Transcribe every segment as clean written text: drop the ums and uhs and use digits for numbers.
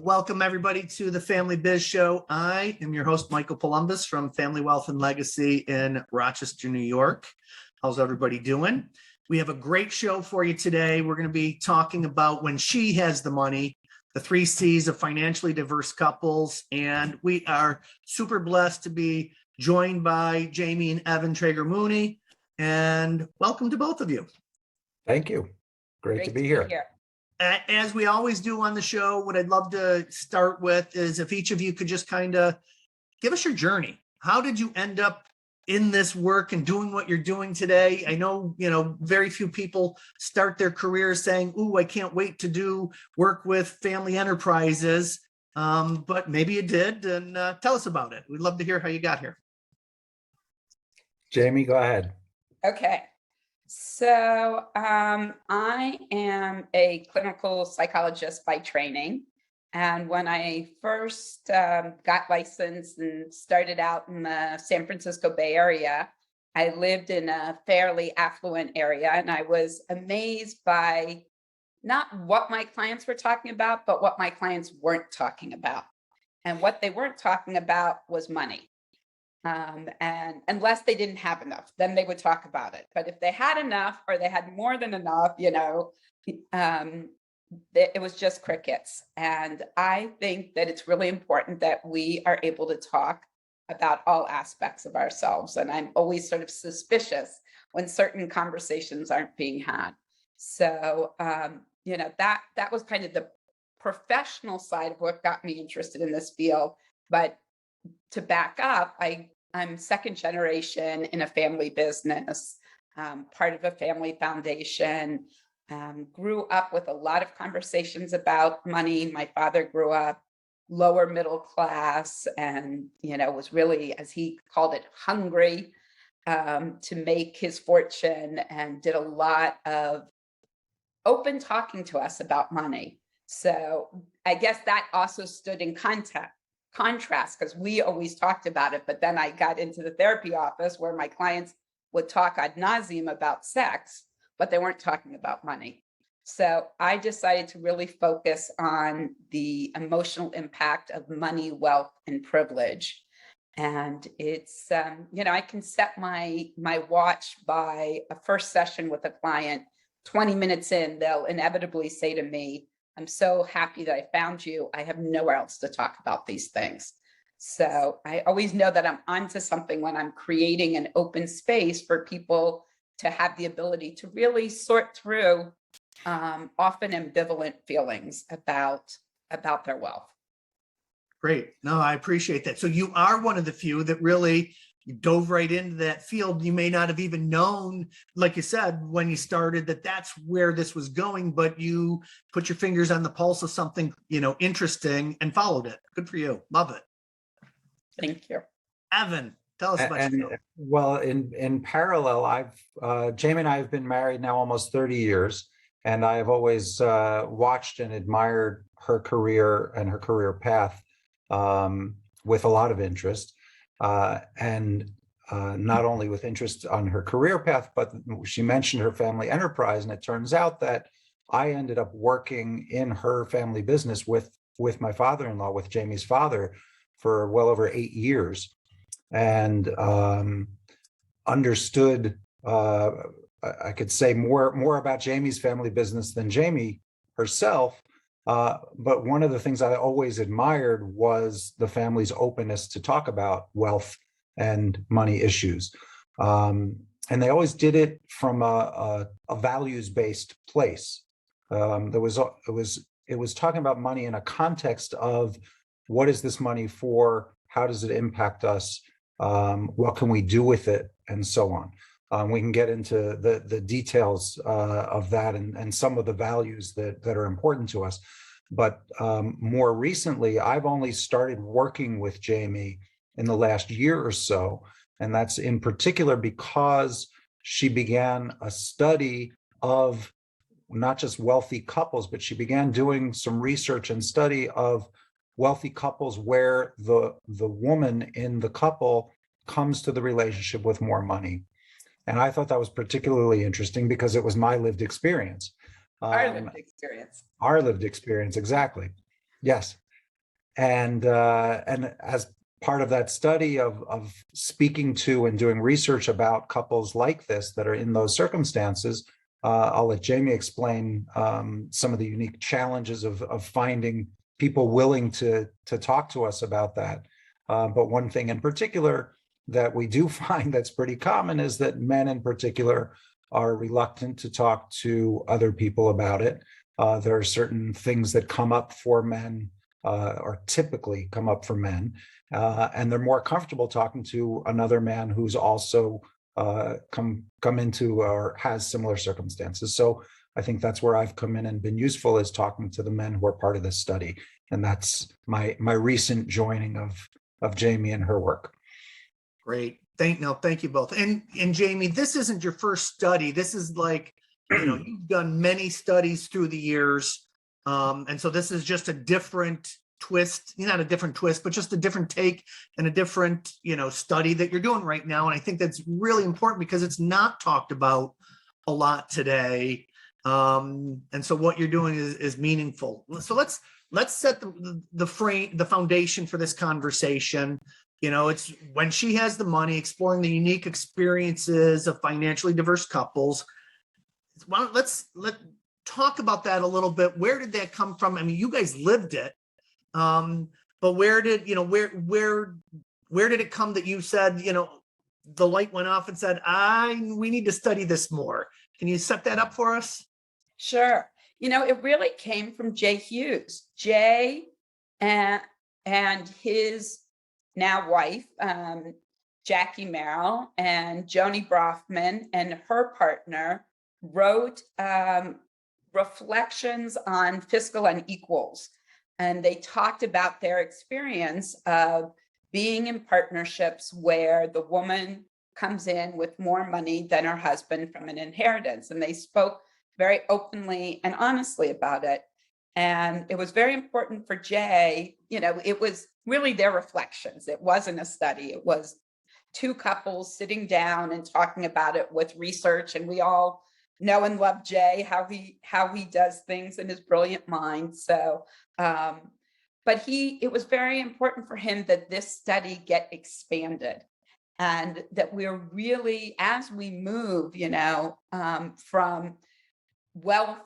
Welcome, everybody, to the Family Biz Show. I am your host, Michael Palumbos from Family Wealth and Legacy in Rochester, New York. How's everybody doing? We have a great show for you today. We're going to be talking about when she has the money, the 3 C's of financially diverse couples. And we are super blessed to be joined by Jamie and Evan Traeger-Muney. And welcome to both of you. Thank you. Great to be here. As we always do on the show, what I'd love to start with is if each of you could just kind of give us your journey. How did you end up in this work and doing what you're doing today? I know, very few people start their careers saying, "Ooh, I can't wait to do work with family enterprises." But maybe you did, and tell us about it. We'd love to hear how you got here. Jamie, go ahead. Okay. So I am a clinical psychologist by training. And when I first got licensed and started out in the San Francisco Bay Area, I lived in a fairly affluent area. And I was amazed by not what my clients were talking about, but what my clients weren't talking about. And what they weren't talking about was money. And unless they didn't have enough, then they would talk about it. But if they had enough or they had more than enough, it was just crickets. And I think that it's really important that we are able to talk about all aspects of ourselves. And I'm always sort of suspicious when certain conversations aren't being had. So, that was kind of the professional side of what got me interested in this field. But to back up, I'm second generation in a family business, part of a family foundation, grew up with a lot of conversations about money. My father grew up lower middle class and, was really, as he called it, hungry to make his fortune, and did a lot of open talking to us about money. So I guess that also stood in contrast, because we always talked about it, but then I got into the therapy office where my clients would talk ad nauseum about sex, but they weren't talking about money. So I decided to really focus on the emotional impact of money, wealth, and privilege. And it's, I can set my watch by a first session with a client. 20 minutes in, they'll inevitably say to me, "I'm so happy that I found you. I have nowhere else to talk about these things." So I always know that I'm onto something when I'm creating an open space for people to have the ability to really sort through often ambivalent feelings about their wealth. Great. No, I appreciate that. So you are one of the few that really dove right into that field. You may not have even known, like you said, when you started, that that's where this was going, but you put your fingers on the pulse of something, yointeresting, and followed it. Good for you. Love it. Thank you. Evan, tell us about yourself. Well, in parallel, Jamie and I have been married now almost 30 years, and I have always watched and admired her career and her career path with a lot of interest. And not only with interest on her career path, but she mentioned her family enterprise. And it turns out that I ended up working in her family business with my father-in-law, with Jamie's father, for well over 8 years, and understood, I could say more about Jamie's family business than Jamie herself. But one of the things I always admired was the family's openness to talk about wealth and money issues. And they always did it from a values-based place. It was talking about money in a context of, what is this money for? How does it impact us? What can we do with it? And so on. We can get into the details of that and some of the values that are important to us. But more recently, I've only started working with Jamie in the last year or so. And that's in particular because she began a study of not just wealthy couples, but she began doing some research and study of wealthy couples where the woman in the couple comes to the relationship with more money. And I thought that was particularly interesting because it was my lived experience. Our lived experience. Our lived experience, exactly. Yes. And as part of that study of speaking to and doing research about couples like this that are in those circumstances, I'll let Jamie explain some of the unique challenges of finding people willing to talk to us about that. But one thing in particular that we do find that's pretty common is that men in particular are reluctant to talk to other people about it. There are certain things that come up for men, or typically come up for men, and they're more comfortable talking to another man who's also come into or has similar circumstances. So I think that's where I've come in and been useful, is talking to the men who are part of this study, and that's my recent joining of Jamie and her work. Great. Thank you both. And Jamie, this isn't your first study. This is like, you've done many studies through the years. And so this is just a different twist, not a different twist, but just a different take and a different, study that you're doing right now. And I think that's really important because it's not talked about a lot today. And so what you're doing is meaningful. So let's set the frame, the foundation for this conversation. It's when she has the money, exploring the unique experiences of financially diverse couples. Well, let's talk about that a little bit. Where did that come from? I mean, you guys lived it, but where did it come that you said, the light went off and said, we need to study this more. Can you set that up for us? Sure. It really came from Jay Hughes. Jay and his now wife, Jackie Merrill, and Joni Brofman and her partner wrote reflections on fiscal unequals. And they talked about their experience of being in partnerships where the woman comes in with more money than her husband from an inheritance. And they spoke very openly and honestly about it. And it was very important for Jay. It was really their reflections. It wasn't a study. It was two couples sitting down and talking about it with research. And we all know and love Jay, how he does things in his brilliant mind. So, but it was very important for him that this study get expanded, and that we're really, as we move, from wealth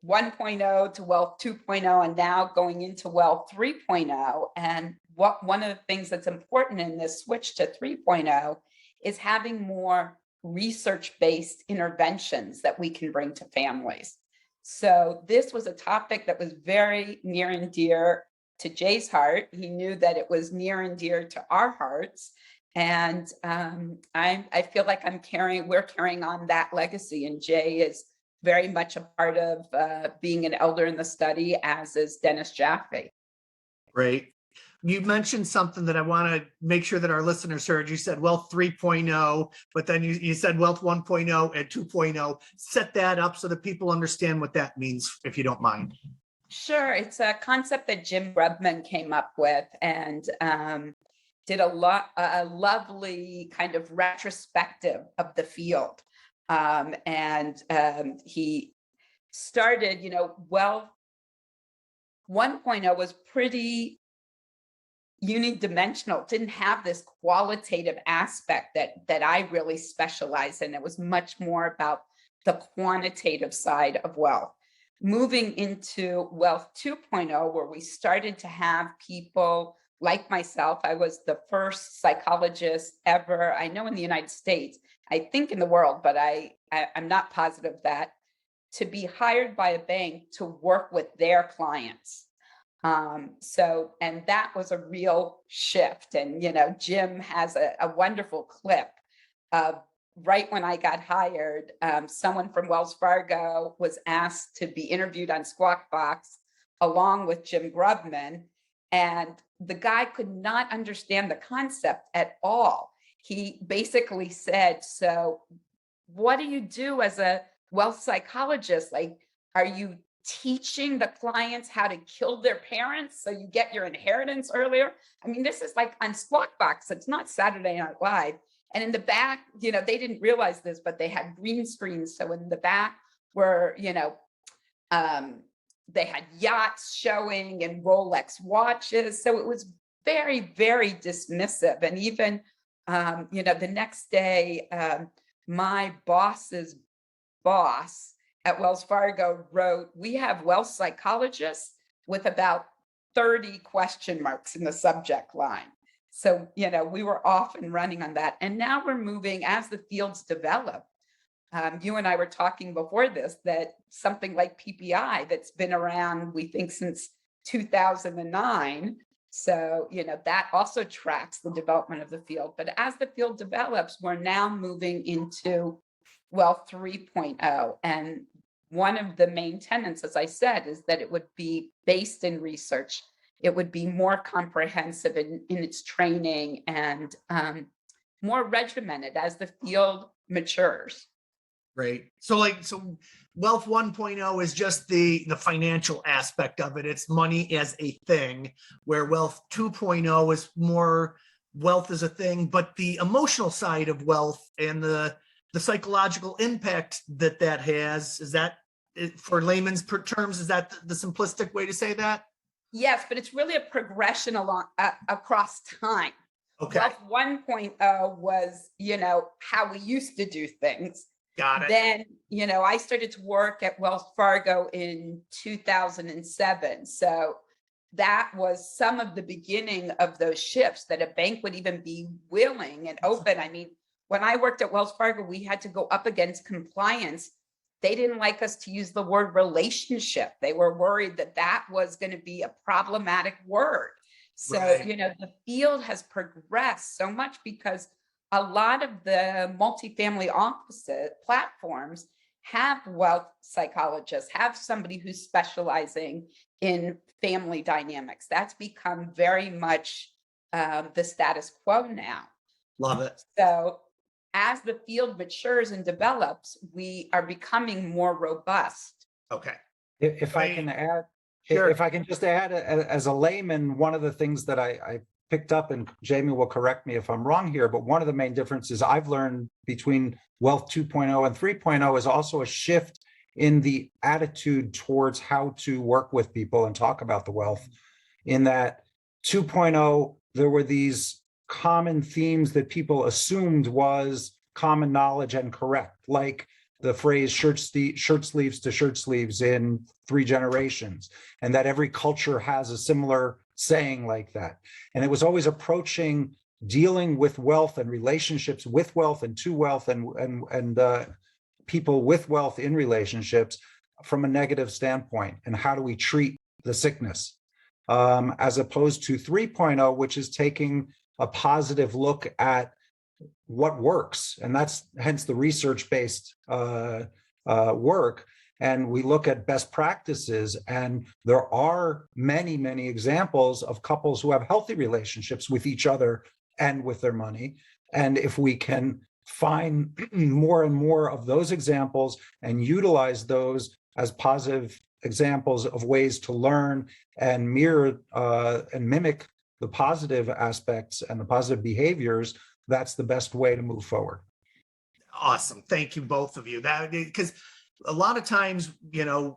1.0 to wealth 2.0, and now going into wealth 3.0. And one of the things that's important in this switch to 3.0 is having more research-based interventions that we can bring to families. So this was a topic that was very near and dear to Jay's heart. He knew that it was near and dear to our hearts. And I feel like we're carrying on that legacy, and Jay is very much a part of being an elder in the study, as is Dennis Jaffe. Great. You mentioned something that I want to make sure that our listeners heard. You said wealth 3.0, but then you said wealth 1.0 and 2.0. Set that up so that people understand what that means, if you don't mind. Sure. It's a concept that Jim Grubman came up with, and did a lovely kind of retrospective of the field. He started, wealth 1.0 was pretty unidimensional, didn't have this qualitative aspect that I really specialize in. It was much more about the quantitative side of wealth. Moving into wealth 2.0, where we started to have people like myself. I was the first psychologist ever, I know in the United States, I think in the world, but I'm not positive, that to be hired by a bank to work with their clients. And that was a real shift. And, Jim has a wonderful clip of right when I got hired, someone from Wells Fargo was asked to be interviewed on Squawk Box along with Jim Grubman. And the guy could not understand the concept at all. He basically said, so what do you do as a wealth psychologist? Like, are you teaching the clients how to kill their parents so you get your inheritance earlier? I mean, this is like on Squawk Box. It's not Saturday Night Live. And in the back, they didn't realize this, but they had green screens. So in the back were, they had yachts showing and Rolex watches. So it was very, very dismissive. And even, the next day, my boss's boss at Wells Fargo wrote, "We have wealth psychologists," with about 30 question marks in the subject line. So, we were off and running on that. And now we're moving as the fields develop. You and I were talking before this that something like PPI that's been around, we think, since 2009. So, that also tracks the development of the field. But as the field develops, we're now moving into Wealth 3.0. And one of the main tenets, as I said, is that it would be based in research. It would be more comprehensive in its training and more regimented as the field matures. Right. So Wealth 1.0 is just the financial aspect of it. It's money as a thing, where Wealth 2.0 is more wealth as a thing, but the emotional side of wealth and the psychological impact that has, is that, for layman's terms, is that the simplistic way to say that? Yes, but it's really a progression across time. Okay. Wealth 1.0 was, how we used to do things. Got it. Then, I started to work at Wells Fargo in 2007. So that was some of the beginning of those shifts, that a bank would even be willing and open. I mean, when I worked at Wells Fargo, we had to go up against compliance. They didn't like us to use the word relationship. They were worried that that was going to be a problematic word. So, Right. The field has progressed so much because a lot of the multifamily opposite platforms have wealth psychologists, have somebody who's specializing in family dynamics. That's become very much the status quo now. Love it. So as the field matures and develops, we are becoming more robust. Okay. If I can add, Sure. if I can just add, as a layman, one of the things that I picked up, and Jamie will correct me if I'm wrong here, but one of the main differences I've learned between Wealth 2.0 and 3.0 is also a shift in the attitude towards how to work with people and talk about the wealth. In that 2.0, there were these common themes that people assumed was common knowledge and correct, like the phrase shirt sleeves to shirt sleeves in 3 generations, and that every culture has a similar saying like that. And it was always approaching dealing with wealth and relationships with wealth and to wealth and people with wealth in relationships from a negative standpoint. And how do we treat the sickness? As opposed to 3.0, which is taking a positive look at what works. And that's hence the research-based work. And we look at best practices, and there are many, many examples of couples who have healthy relationships with each other and with their money. And if we can find more and more of those examples and utilize those as positive examples of ways to learn and mirror and mimic the positive aspects and the positive behaviors, that's the best way to move forward. Awesome. Thank you, both of you. That, because a lot of times,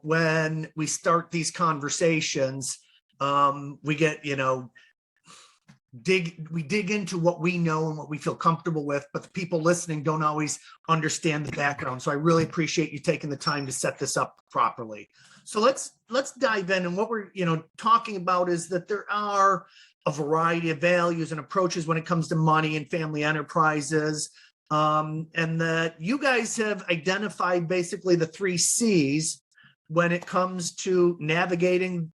when we start these conversations, we get, dig into what we know and what we feel comfortable with, but the people listening don't always understand the background. So I really appreciate you taking the time to set this up properly. So let's dive in. And what we're, talking about is that there are a variety of values and approaches when it comes to money and family enterprises. And that you guys have identified basically the 3 C's when it comes to navigating,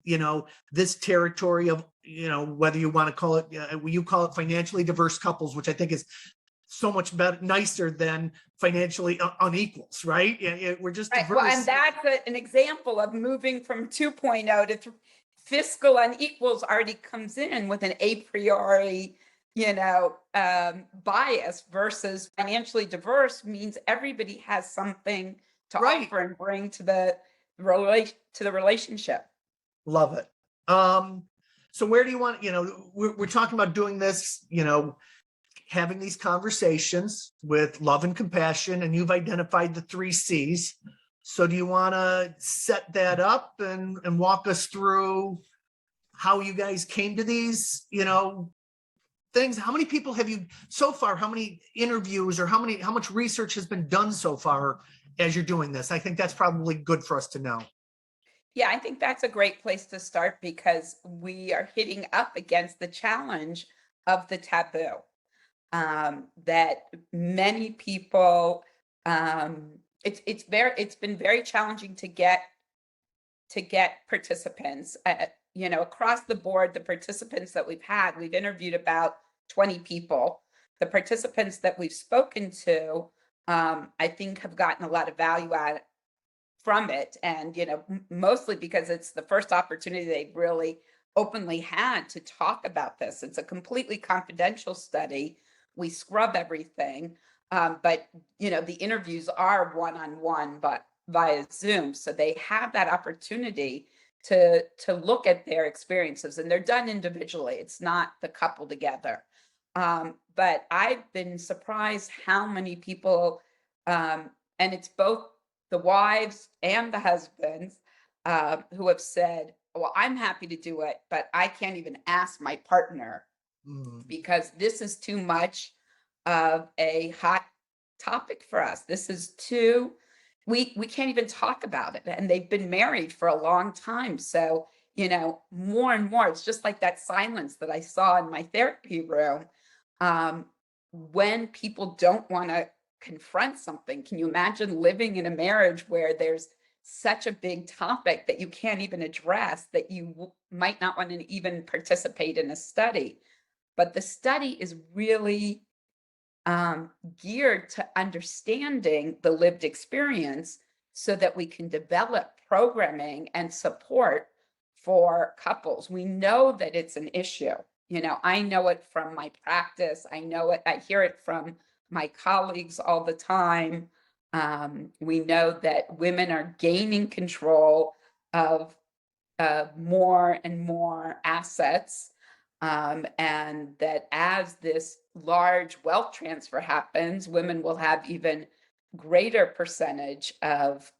this territory of, whether you want to call it, you call it financially diverse couples, which I think is so much better, nicer than financially unequals, right? We're just right. diverse. Well, and that's an example of moving from 2.0 to fiscal unequals already comes in with an a priori bias, versus financially diverse means everybody has something to Right. offer and bring to the relationship. Love it. So where do you want, we're talking about doing this, having these conversations with love and compassion, and you've identified the 3 C's. So do you want to set that up and walk us through how you guys came to these, things? How many people have you so far? How many interviews or how much research has been done so far as you're doing this? I think that's probably good for us to know. Yeah, I think that's a great place to start because we are hitting up against the challenge of the taboo that many people. It's been very challenging to get participants. Across the board, the participants that we've interviewed about 20 people. The participants that we've spoken to, I think, have gotten a lot of value out from it, and mostly because it's the first opportunity they've really openly had to talk about this. It's a completely confidential study. We scrub everything, but the interviews are one-on-one, but via Zoom, so they have that opportunity to look at their experiences, and they're done individually. It's not the couple together. But I've been surprised how many people, and it's both the wives and the husbands, who have said, well, I'm happy to do it, but I can't even ask my partner because this is too much of a hot topic for us. This is too, we can't even talk about it. And they've been married for a long time. So, more and more, it's just like that silence that I saw in my therapy room. When people don't want to confront something, can you imagine living in a marriage where there's such a big topic that you can't even address, that you might not want to even participate in a study? But the study is really geared to understanding the lived experience so that we can develop programming and support for couples. We know that it's an issue. I know it from my practice. I hear it from my colleagues all the time. We know that women are gaining control of more and more assets, and that as this large wealth transfer happens, women will have even greater percentage of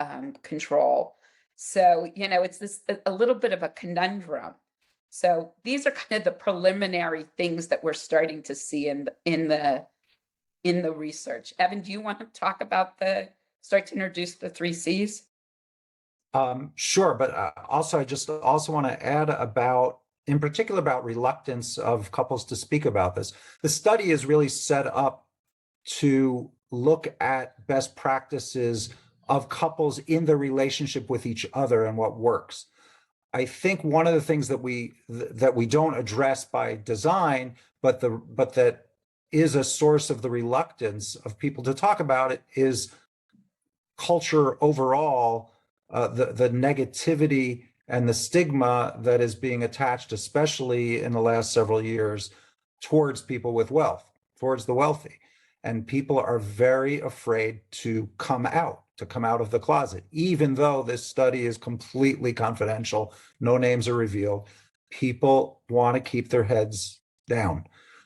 control. So, it's a little bit of a conundrum. So these are kind of the preliminary things that we're starting to see in the research. Evan, do you want to talk about start to introduce the 3 C's? Sure, but also I just also want to add in particular about reluctance of couples to speak about this. The study is really set up to look at best practices of couples in the relationship with each other and what works. I think one of the things that we don't address by design, but that is a source of the reluctance of people to talk about it, is culture overall, the negativity and the stigma that is being attached, especially in the last several years, towards people with wealth, towards the wealthy. And people are very afraid to come out of the closet, even though this study is completely confidential, no names are revealed. People want to keep their heads down.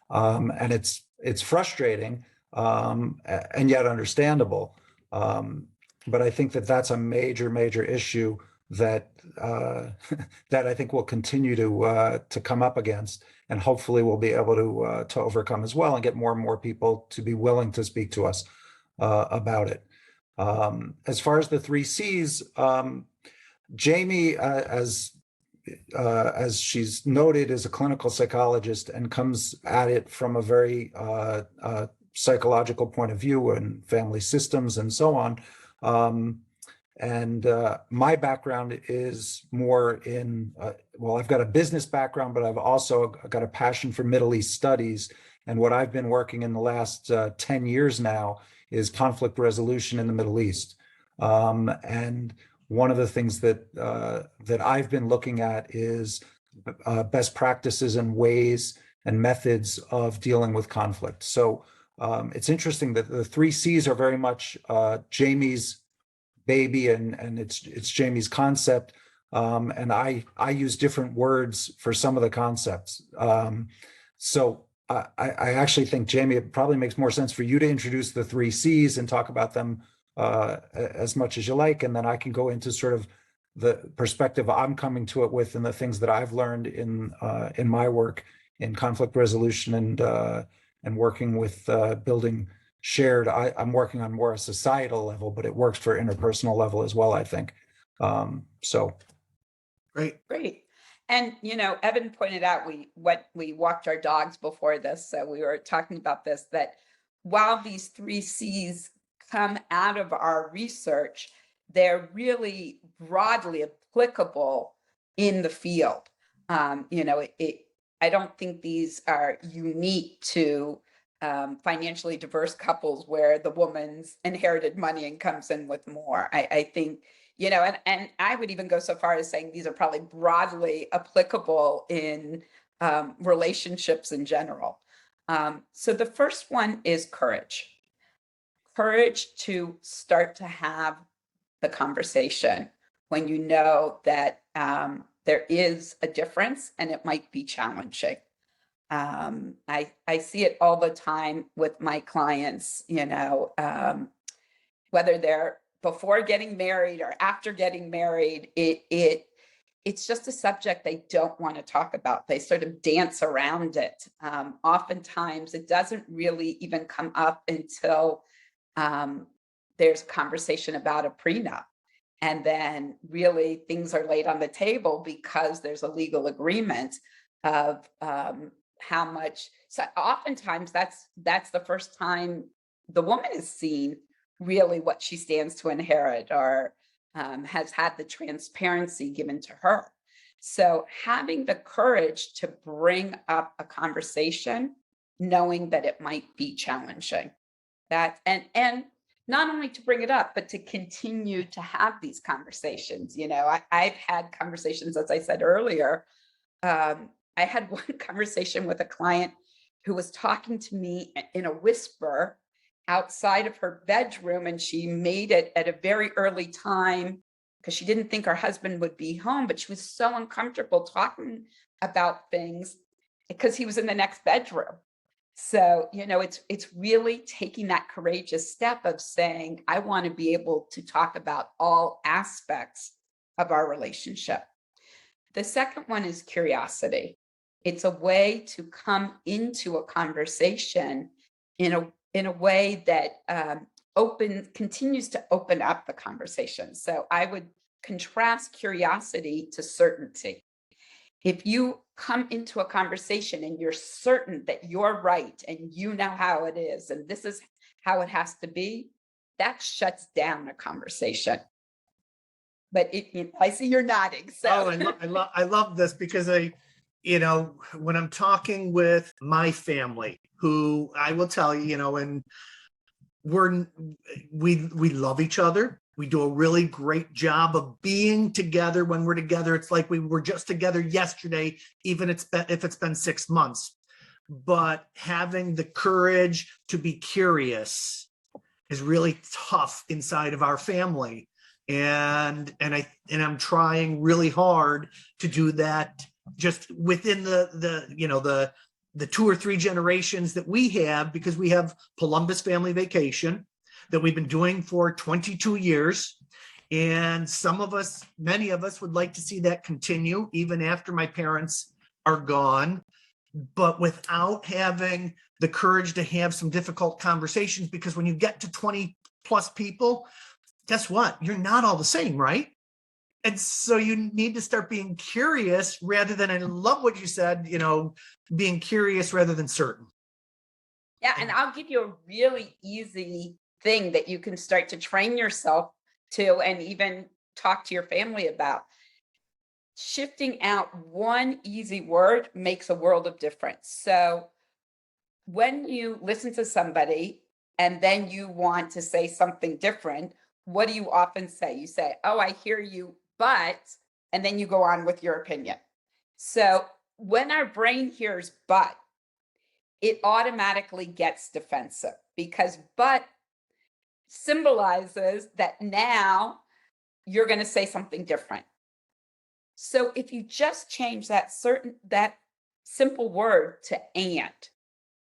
And it's frustrating, and yet understandable. But I think that's a major issue that that I think will continue to come up against, and hopefully we'll be able to overcome as well, and get more and more people to be willing to speak to us about it. As far as the 3 C's, Jamie, as she's noted, is a clinical psychologist and comes at it from a very psychological point of view and family systems and so on. And my background is more in, I've got a business background, but I've also got a passion for Middle East studies. And what I've been working in the last 10 years now is conflict resolution in the Middle East. And one of the things that I've been looking at is best practices and ways and methods of dealing with conflict. So it's interesting that the 3 C's are very much Jamie's baby, and it's Jamie's concept. And I use different words for some of the concepts. So I actually think, Jamie, it probably makes more sense for you to introduce the 3 C's and talk about them as much as you like, and then I can go into sort of the perspective I'm coming to it with, and the things that I've learned in my work in conflict resolution and working with building shared. I'm working on more a societal level, but it works for interpersonal level as well, I think. So Great. Great. And Evan pointed out we walked our dogs before this, so we were talking about this, that while these 3 C's come out of our research, they're really broadly applicable in the field. I don't think these are unique to financially diverse couples where the woman's inherited money and comes in with more. I think, and I would even go so far as saying these are probably broadly applicable in relationships in general. So the first one is courage. Courage to start to have the conversation when you know that there is a difference and it might be challenging. I see it all the time with my clients, whether they're before getting married or after getting married, it's just a subject they don't want to talk about. They sort of dance around it. Oftentimes it doesn't really even come up until there's a conversation about a prenup. And then really things are laid on the table because there's a legal agreement of how much. So oftentimes that's the first time the woman has seen really what she stands to inherit, or has had the transparency given to her. So having the courage to bring up a conversation, knowing that it might be challenging, that and not only to bring it up, but to continue to have these conversations. I've had conversations, as I said earlier. I had one conversation with a client who was talking to me in a whisper outside of her bedroom, and she made it at a very early time because she didn't think her husband would be home, but she was so uncomfortable talking about things because he was in the next bedroom. So, it's really taking that courageous step of saying, I want to be able to talk about all aspects of our relationship. The second one is curiosity. It's a way to come into a conversation in a way that continues to open up the conversation. So I would contrast curiosity to certainty. If you come into a conversation and you're certain that you're right and you know how it is and this is how it has to be, that shuts down a conversation. But I see you're nodding. So I love this because when I'm talking with my family, who I will tell you, and we love each other. We do a really great job of being together. When we're together, it's like we were just together yesterday, even if it's been 6 months. But having the courage to be curious is really tough inside of our family. And I'm trying really hard to do that just within the 2 or 3 generations that we have, because we have Palumbos Family Vacation that we've been doing for 22 years. And many of us would like to see that continue even after my parents are gone, but without having the courage to have some difficult conversations, because when you get to 20 plus people, guess what? You're not all the same, right? And so you need to start being curious rather than, I love what you said, being curious rather than certain. Yeah, and I'll give you a really easy thing that you can start to train yourself to, and even talk to your family about. Shifting out one easy word makes a world of difference. So when you listen to somebody and then you want to say something different, what do you often say? You say, oh, I hear you, but, and then you go on with your opinion. So when our brain hears but, it automatically gets defensive, because but symbolizes that now you're going to say something different. So if you just change that simple word to and.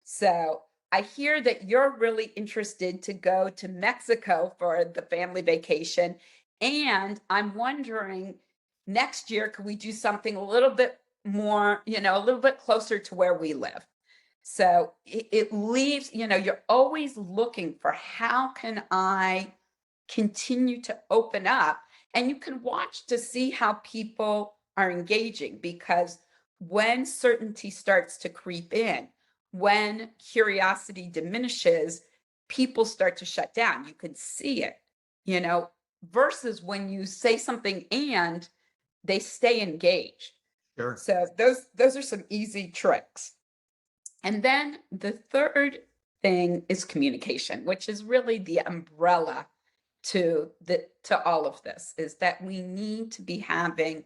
So I hear that you're really interested to go to Mexico for the family vacation. And I'm wondering, next year, could we do something a little bit more, a little bit closer to where we live? So it leaves, you're always looking for how can I continue to open up, and you can watch to see how people are engaging, because when certainty starts to creep in, when curiosity diminishes, people start to shut down. You can see it, you know, versus when you say something and they stay engaged. Sure. So those are some easy tricks. And then the third thing is communication, which is really the umbrella to all of this, is that we need to be having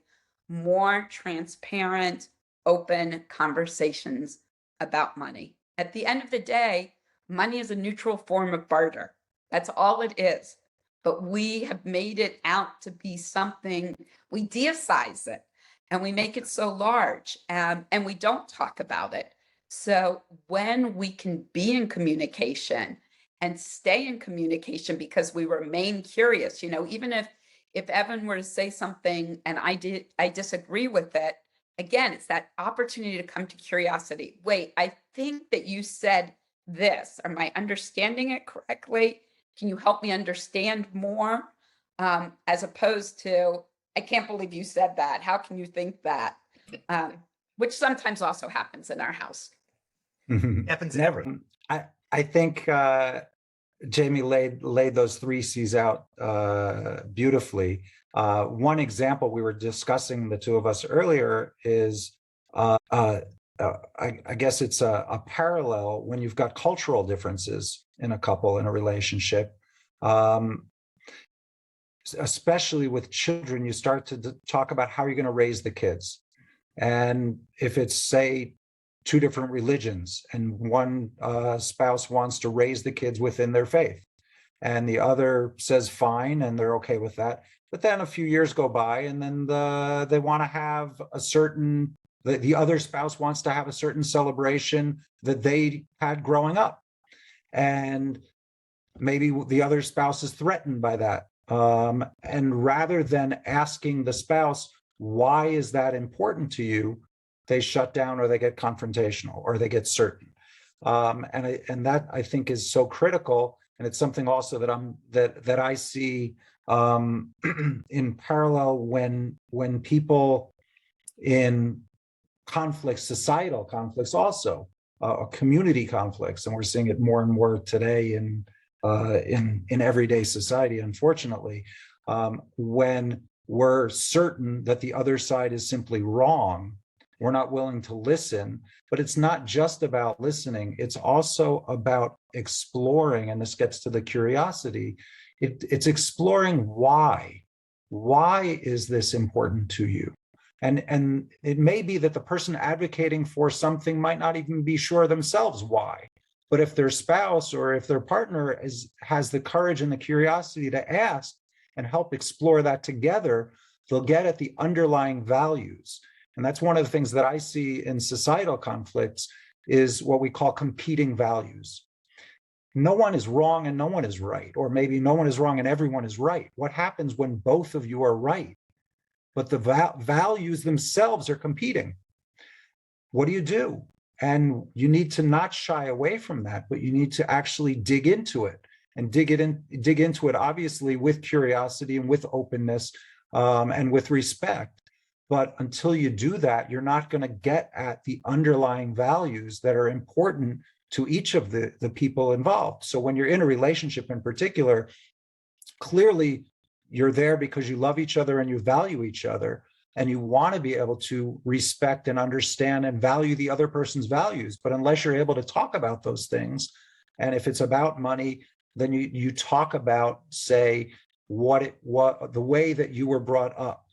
more transparent, open conversations about money. At the end of the day, money is a neutral form of barter. That's all it is. But we have made it out to be something, we de-size it and we make it so large, and we don't talk about it. So when we can be in communication and stay in communication, because we remain curious, even if Evan were to say something and I disagree with it, again, it's that opportunity to come to curiosity. Wait, I think that you said this. Am I understanding it correctly? Can you help me understand more? As opposed to, I can't believe you said that. How can you think that? Which sometimes also happens in our house. Happens Never. I think Jamie laid those three C's out beautifully. One example we were discussing, the two of us earlier, is I guess it's a parallel when you've got cultural differences in a couple, in a relationship. Especially with children, you start to talk about how you're going to raise the kids. And if it's, say, two different religions, and one spouse wants to raise the kids within their faith, and the other says fine, and they're okay with that. But then a few years go by, and then they want to have a certain, the other spouse wants to have a certain celebration that they had growing up. And maybe the other spouse is threatened by that. And rather than asking the spouse, why is that important to you, they shut down, or they get confrontational, or they get certain. And that, I think, is so critical. And it's something also that I see in parallel when people in conflicts, societal conflicts, also community conflicts, and we're seeing it more and more today in everyday society, unfortunately, when we're certain that the other side is simply wrong, we're not willing to listen. But it's not just about listening, it's also about exploring, and this gets to the curiosity. It's exploring why. Why is this important to you? And it may be that the person advocating for something might not even be sure themselves why. But if their spouse or if their partner has the courage and the curiosity to ask and help explore that together, they'll get at the underlying values. And that's one of the things that I see in societal conflicts, is what we call competing values. No one is wrong and no one is right, or maybe no one is wrong and everyone is right. What happens when both of you are right, but the values themselves are competing? What do you do? And you need to not shy away from that, but you need to actually dig into it, and dig into it, obviously, with curiosity and with openness and with respect. But until you do that, you're not going to get at the underlying values that are important to each of the people involved. So when you're in a relationship in particular, clearly you're there because you love each other and you value each other, and you want to be able to respect and understand and value the other person's values. But unless you're able to talk about those things, and if it's about money, then you talk about, say, what the way that you were brought up.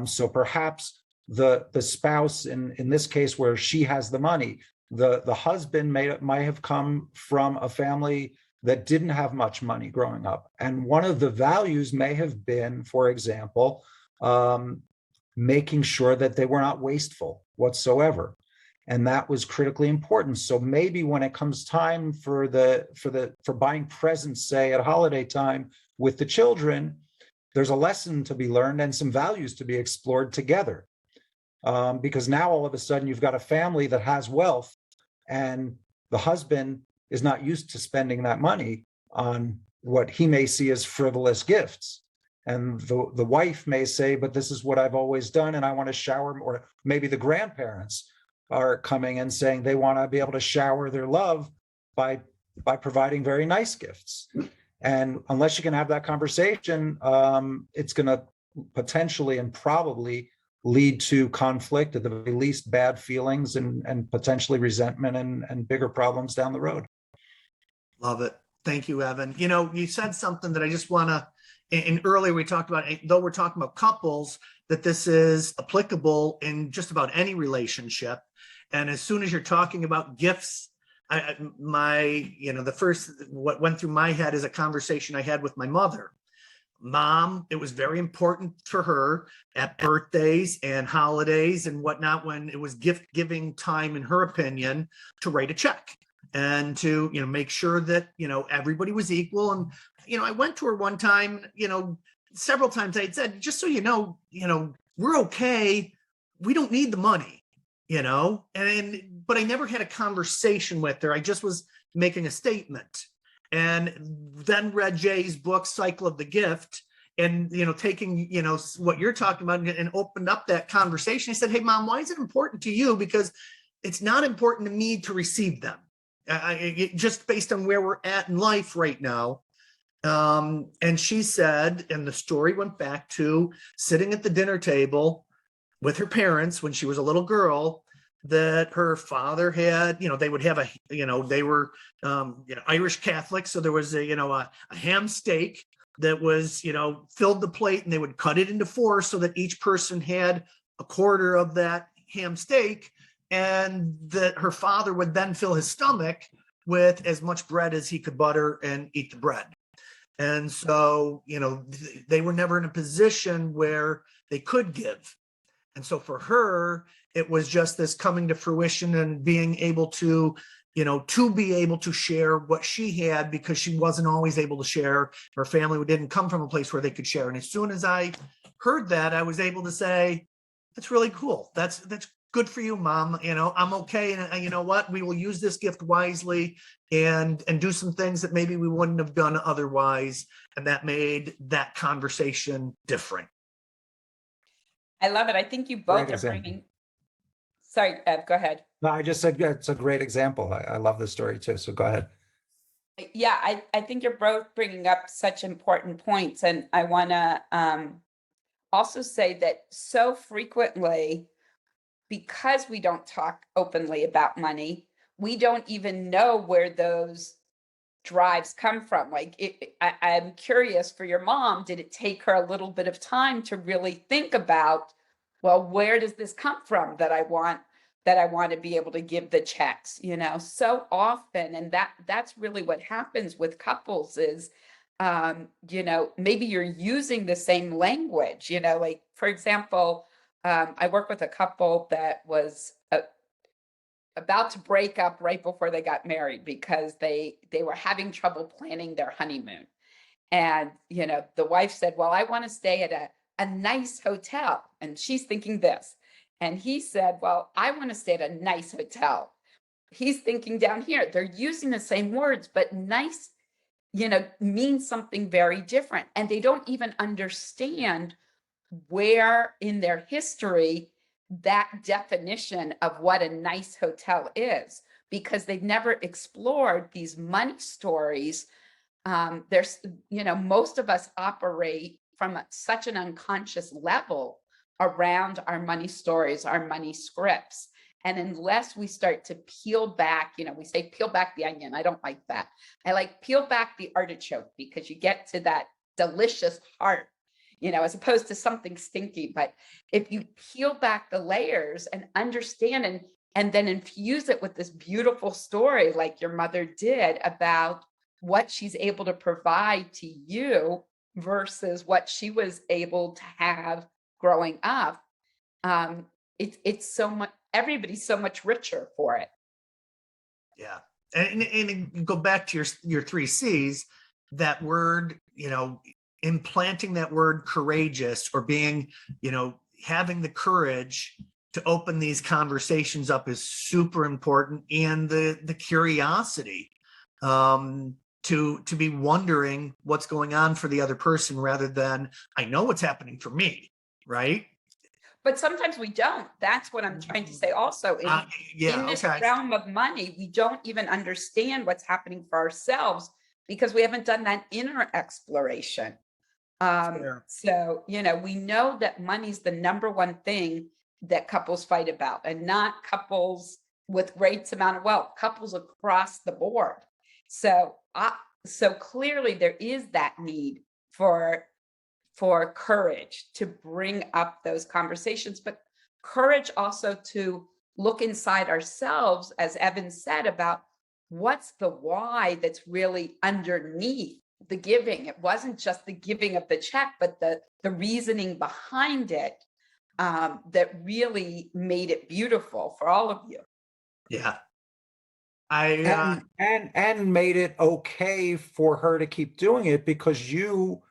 So perhaps the spouse, in this case where she has the money, the husband might have come from a family that didn't have much money growing up. And one of the values may have been, for example, making sure that they were not wasteful whatsoever. And that was critically important. So maybe when it comes time for buying presents, say at holiday time with the children, there's a lesson to be learned and some values to be explored together. Because now all of a sudden you've got a family that has wealth, and the husband is not used to spending that money on what he may see as frivolous gifts. And the wife may say, but this is what I've always done, and I want to shower, or maybe the grandparents are coming and saying they want to be able to shower their love by providing very nice gifts. And unless you can have that conversation, it's going to potentially and probably lead to conflict, at the very least bad feelings, and potentially resentment and bigger problems down the road. Love it. Thank you, Evan. You know, you said something that I just want to, and earlier we talked about, though we're talking about couples, that this is applicable in just about any relationship. And as soon as you're talking about gifts, the first, what went through my head is a conversation I had with my mother. Mom, it was very important for her at birthdays and holidays and whatnot, when it was gift giving time, in her opinion, to write a check and to, make sure that, everybody was equal. And, I went to her one time, several times I had said, just so you know, we're okay. We don't need the money, but I never had a conversation with her. I just was making a statement. And then read Jay's book, Cycle of the Gift, and, taking, what you're talking about and opened up that conversation. I said, hey, Mom, why is it important to you? Because it's not important to me to receive them. Just based on where we're at in life right now. And she said, and the story went back to sitting at the dinner table with her parents when she was a little girl, that her father had, they would have they were, Irish Catholics. So there was a ham steak that was, filled the plate, and they would cut it into four so that each person had a quarter of that ham steak, and that her father would then fill his stomach with as much bread as he could butter and eat the bread. And so, they were never in a position where they could give. And so for her, it was just this coming to fruition and being able to, to be able to share what she had, because she wasn't always able to share. Her family didn't come from a place where they could share. And as soon as I heard that, I was able to say, that's really cool. That's good for you, Mom. I'm okay. And you know what? We will use this gift wisely and do some things that maybe we wouldn't have done otherwise. And that made that conversation different. I love it. I think you both are bringing. Sorry, Ev, go ahead. No, I just said it's a great example. I love this story too. So go ahead. Yeah, I think you're both bringing up such important points. And I want to also say that so frequently, because we don't talk openly about money, we don't even know where those drives come from. I'm curious for your mom, did it take her a little bit of time to really think about, well, where does this come from that I want to be able to give the checks, so often. And that's really what happens with couples is, maybe you're using the same language, for example, I work with a couple that was about to break up right before they got married because they were having trouble planning their honeymoon. And, the wife said, well, I want to stay at a nice hotel. And she's thinking this. And he said, well, I want to stay at a nice hotel. He's thinking down here. They're using the same words, but nice, means something very different. And they don't even understand where in their history that definition of what a nice hotel is, because they've never explored these money stories. There's, most of us operate from such an unconscious level around our money stories, our money scripts. And unless we start to peel back, we say peel back the onion. I don't like that. I like peel back the artichoke, because you get to that delicious heart, as opposed to something stinky. But if you peel back the layers and understand and then infuse it with this beautiful story, like your mother did, about what she's able to provide to you versus what she was able to have growing up, it's so much. everybody's so much richer for it. Yeah. And go back to your 3 C's, that word, implanting that word courageous, or being, having the courage to open these conversations up is super important. And the curiosity, to be wondering what's going on for the other person, rather than, I know what's happening for me, right? But sometimes we don't. That's what I'm trying to say also. In this Okay. realm of money, we don't even understand what's happening for ourselves because we haven't done that inner exploration. Fair. So, we know that money's the number one thing that couples fight about, and not couples with great amount of wealth, couples across the board. So, so clearly there is that need for courage to bring up those conversations, but courage also to look inside ourselves, as Evan said, about what's the why that's really underneath the giving. It wasn't just the giving of the check, but the reasoning behind it, that really made it beautiful for all of you. Yeah. And made it okay for her to keep doing it, because you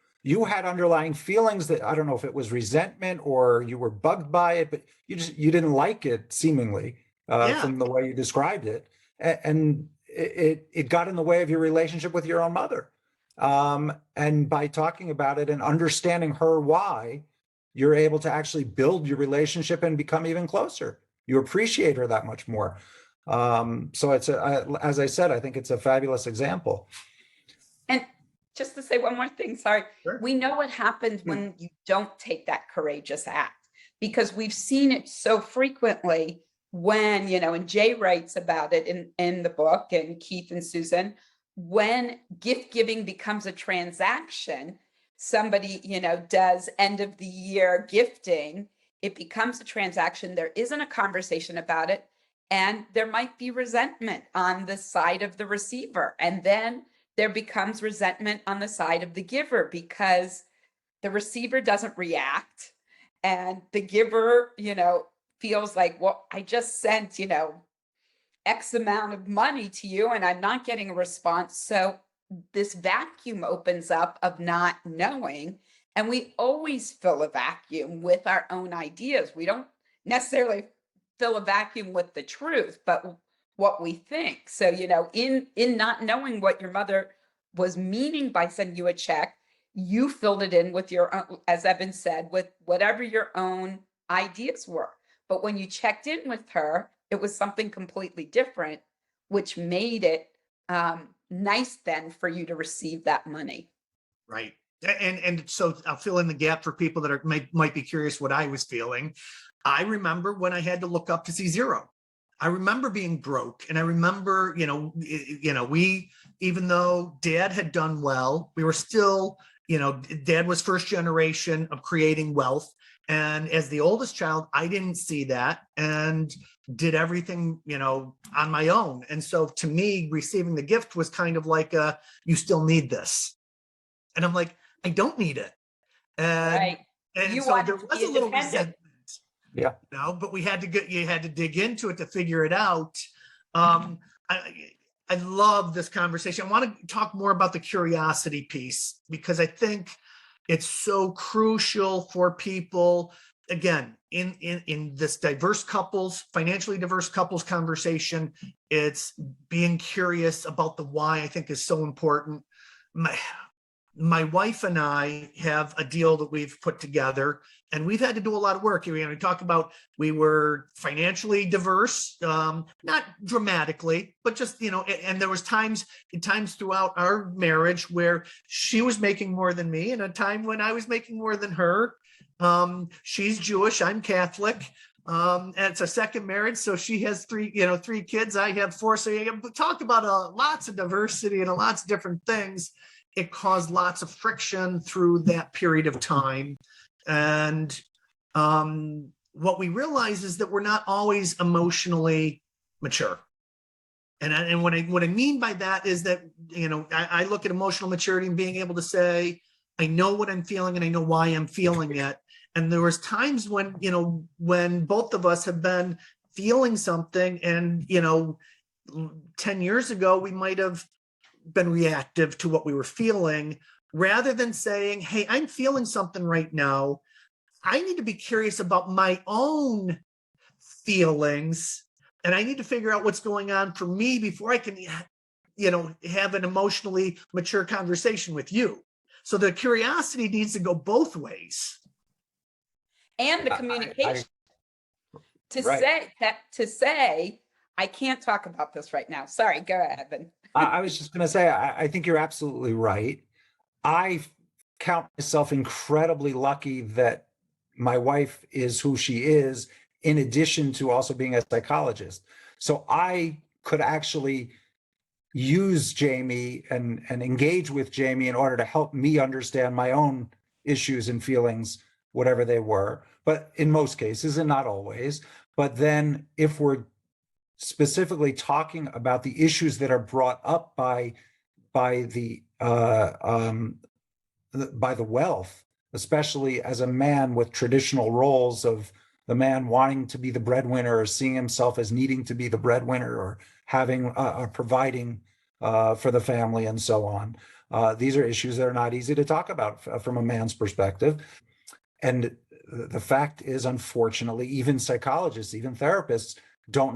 had underlying feelings that, I don't know if it was resentment or you were bugged by it, but you didn't like it, seemingly, Yeah. from the way you described it, and it got in the way of your relationship with your own mother. And by talking about it and understanding her why, you're able to actually build your relationship and become even closer. You appreciate her that much more. So as I said, I think it's a fabulous example. And just to say one more thing, sorry. Sure. We know what happens when you don't take that courageous act, because we've seen it so frequently when, and Jay writes about it in the book, and Keith and Susan, when gift giving becomes a transaction, somebody, does end of the year gifting, it becomes a transaction. There isn't a conversation about it. And there might be resentment on the side of the receiver. And then there becomes resentment on the side of the giver, because the receiver doesn't react. And the giver, feels like, well, I just sent, X amount of money to you and I'm not getting a response. So this vacuum opens up of not knowing. And we always fill a vacuum with our own ideas. We don't necessarily fill a vacuum with the truth, but what we think. So, in not knowing what your mother was meaning by sending you a check, you filled it in with your own, as Evan said, with whatever your own ideas were. But when you checked in with her, it was something completely different, which made it nice then for you to receive that money. Right. And so I'll fill in the gap for people that might be curious what I was feeling. I remember when I had to look up to see zero. I remember being broke, and I remember, we, even though Dad had done well, we were still, Dad was first generation of creating wealth. And as the oldest child, I didn't see that and did everything, on my own. And so to me, receiving the gift was kind of like, you still need this. And I'm like, I don't need it. And You so there was a little resentment. Yeah. But you had to dig into it to figure it out. I love this conversation. I want to talk more about the curiosity piece, because I think it's so crucial for people, again, in this financially diverse couples conversation. It's being curious about the why, I think, is so important. My wife and I have a deal that we've put together, and we've had to do a lot of work. We talk about, we were financially diverse, not dramatically, but just, and there was times throughout our marriage where she was making more than me, and a time when I was making more than her. She's Jewish, I'm Catholic. And it's a second marriage. So she has three kids. I have 4. So you talk about lots of diversity and lots of different things. It caused lots of friction through that period of time. And what we realize is that we're not always emotionally mature. And what I mean by that is that, I look at emotional maturity and being able to say, I know what I'm feeling and I know why I'm feeling it. And there was times when both of us have been feeling something. And, 10 years ago, we might have been reactive to what we were feeling rather than saying, hey, I'm feeling something right now. I need to be curious about my own feelings, and I need to figure out what's going on for me before I can, have an emotionally mature conversation with you. So the curiosity needs to go both ways. And the communication Right. to say, I can't talk about this right now. Sorry, go ahead, Evan. I was just going to say, I think you're absolutely right. I count myself incredibly lucky that my wife is who she is, in addition to also being a psychologist. So I could actually use Jamie and engage with Jamie in order to help me understand my own issues and feelings, whatever they were. But in most cases, and not always. But then if we're specifically talking about the issues that are brought up by the wealth, especially as a man with traditional roles of the man wanting to be the breadwinner or seeing himself as needing to be the breadwinner or having providing for the family and so on. These are issues that are not easy to talk about from a man's perspective. And the fact is, unfortunately, even psychologists, even therapists don't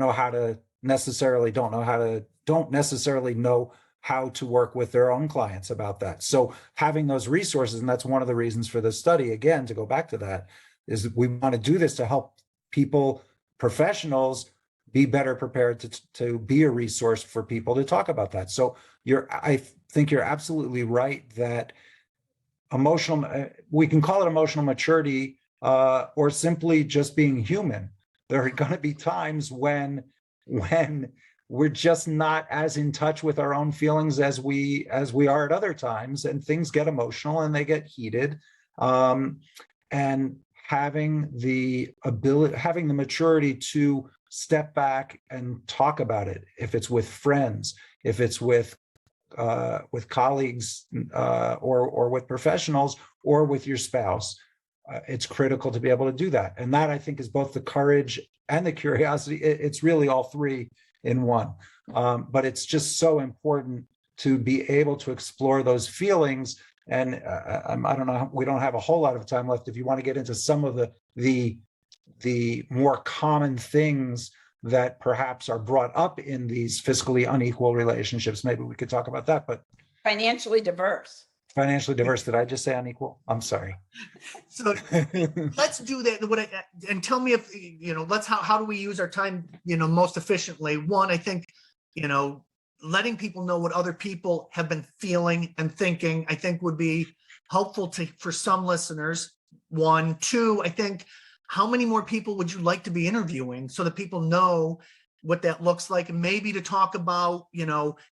necessarily know how to work with their own clients about that. So having those resources, and that's one of the reasons for this study, again, to go back to that, is we want to do this to help people, professionals, be better prepared to be a resource for people to talk about that. So I think you're absolutely right that we can call it emotional maturity, or simply just being human. There are going to be times when we're just not as in touch with our own feelings as we are at other times, and things get emotional and they get heated. And having the maturity to step back and talk about it, if it's with friends, if it's with colleagues, or with professionals, or with your spouse, it's critical to be able to do that. And that, I think, is both the courage and the curiosity. It's really all three in one. But it's just so important to be able to explore those feelings. And I don't know, we don't have a whole lot of time left. If you want to get into some of the more common things that perhaps are brought up in these fiscally unequal relationships, maybe we could talk about that. But Financially diverse. Did I just say unequal? I'm sorry. So let's do that. And tell me if, how do we use our time, most efficiently? One, I think, letting people know what other people have been feeling and thinking, I think would be helpful for some listeners. One, two, I think, how many more people would you like to be interviewing so that people know what that looks like, and maybe to talk about,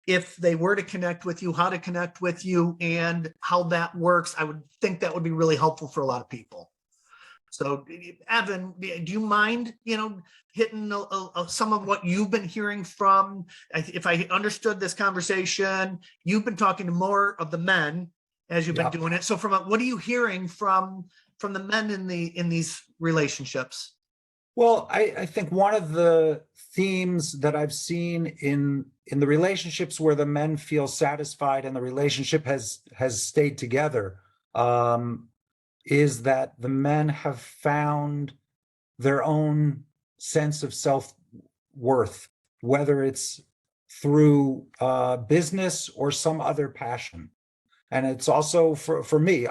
if they were to connect with you, how to connect with you and how that works? I would think that would be really helpful for a lot of people. So Evan, do you mind, hitting some of what you've been hearing from, if I understood this conversation, you've been talking to more of the men as you've been doing it. So what are you hearing from the men in these relationships? Well, I think one of the themes that I've seen in the relationships where the men feel satisfied and the relationship has stayed together, is that the men have found their own sense of self-worth, whether it's through business or some other passion. And it's also for me,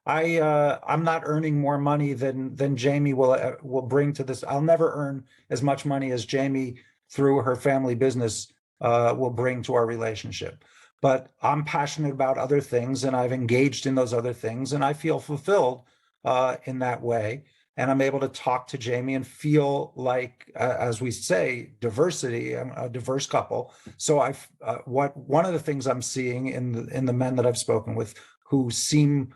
I'm not earning more money than Jamie will bring to this. I'll never earn as much money as Jamie through her family business will bring to our relationship. But I'm passionate about other things, and I've engaged in those other things, and I feel fulfilled in that way. And I'm able to talk to Jamie and feel like, as we say, diversity, a diverse couple. So one of the things I'm seeing in the men that I've spoken with who seem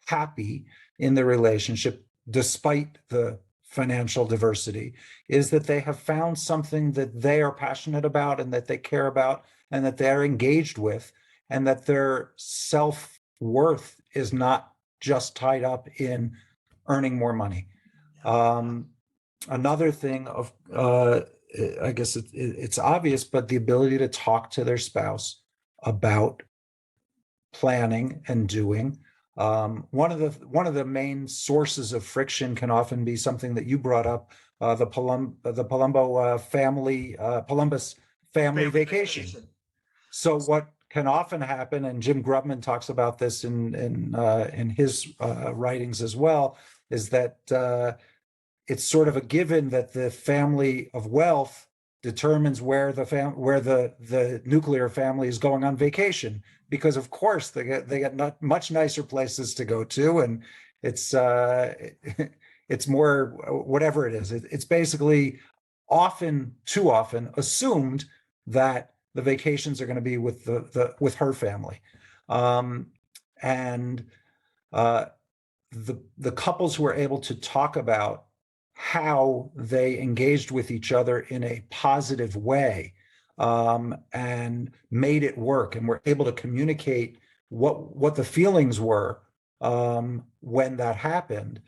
happy in the relationship, despite the financial diversity, is that they have found something that they are passionate about and that they care about and that they're engaged with, and that their self-worth is not just tied up in earning more money. Another thing of, I guess it's obvious, but the ability to talk to their spouse about planning and doing. One of the main sources of friction can often be something that you brought up, the Palumbus family vacation. So what can often happen, and Jim Grubman talks about this in his writings as well, is that it's sort of a given that the family of wealth determines where the nuclear family is going on vacation, because of course they get not much nicer places to go to, and it's it's more whatever it is. It's basically too often assumed that the vacations are going to be with with her family, and the couples who are able to talk about how they engaged with each other in a positive way, and made it work, and were able to communicate what the feelings were, when that happened,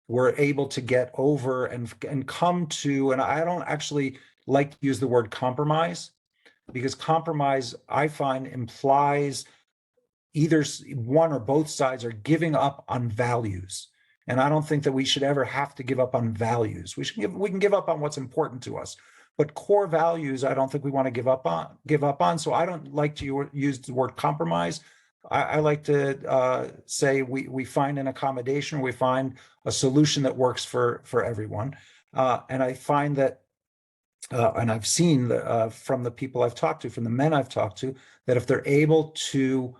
were able to get over and come to, and I don't actually like to use the word compromise, because compromise, I find, implies either one or both sides are giving up on values. And I don't think that we should ever have to give up on values. We can give up on what's important to us, but core values, I don't think we want to give up on. So I don't like to use the word compromise. I like to say we find an accommodation, we find a solution that works for everyone. And I find that, and I've seen from the people I've talked to, from the men I've talked to, that if they're able to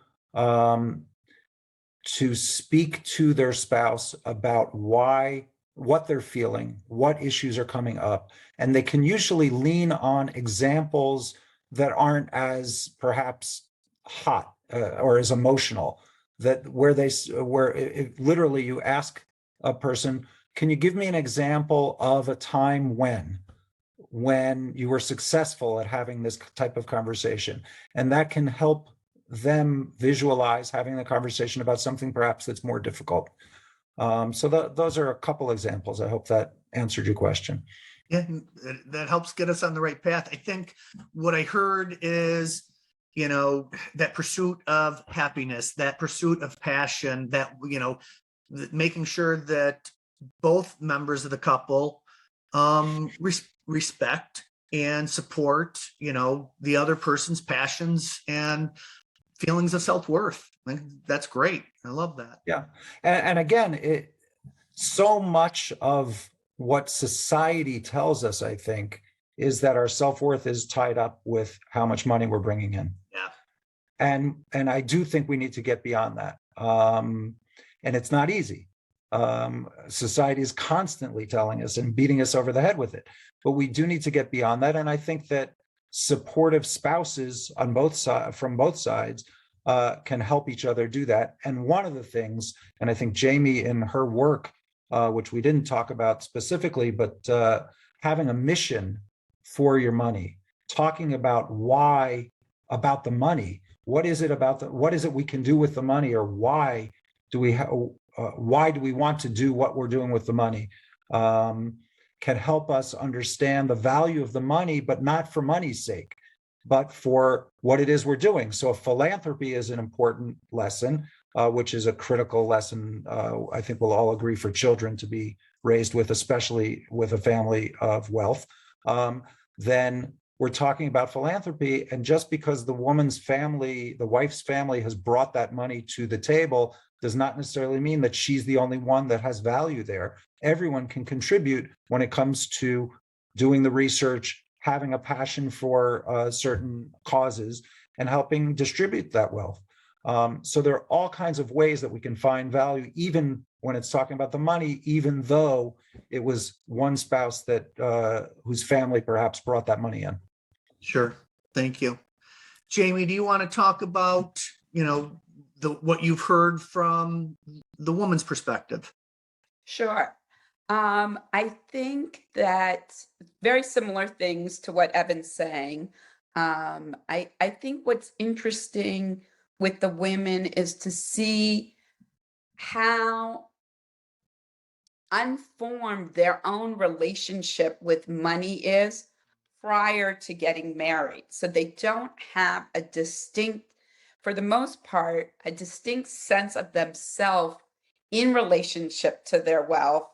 speak to their spouse about what they're feeling, what issues are coming up, and they can usually lean on examples that aren't as perhaps hot or as emotional, that where literally you ask a person, can you give me an example of a time when you were successful at having this type of conversation? And that can help them visualize having the conversation about something perhaps that's more difficult. So those are a couple examples. I hope that answered your question. Yeah, that helps get us on the right path. I think what I heard is, that pursuit of happiness, that pursuit of passion, that, making sure that both members of the couple respect and support, the other person's passions and feelings of self-worth. That's great. I love that. Yeah. And again, so much of what society tells us, I think, is that our self-worth is tied up with how much money we're bringing in. Yeah. And I do think we need to get beyond that. And it's not easy. Society is constantly telling us and beating us over the head with it, but we do need to get beyond that. And I think that supportive spouses on from both sides can help each other do that. And one of the things, and I think Jamie in her work, which we didn't talk about specifically, but having a mission for your money, talking about why about the money, what is it we can do with the money, or why do we want to do what we're doing with the money, can help us understand the value of the money, but not for money's sake, but for what it is we're doing. So philanthropy is an important lesson, which is a critical lesson, I think we'll all agree, for children to be raised with, especially with a family of wealth. Then we're talking about philanthropy, and just because the wife's family has brought that money to the table does not necessarily mean that she's the only one that has value there. Everyone can contribute when it comes to doing the research, having a passion for certain causes, and helping distribute that wealth. So there are all kinds of ways that we can find value, even when it's talking about the money, even though it was one spouse that whose family perhaps brought that money in. Sure. Thank you. Jamie, do you want to talk about, what you've heard from the woman's perspective? Sure. I think that very similar things to what Evan's saying. I think what's interesting with the women is to see how unformed their own relationship with money is prior to getting married. So they don't have a distinct, for the most part, a distinct sense of themselves in relationship to their wealth,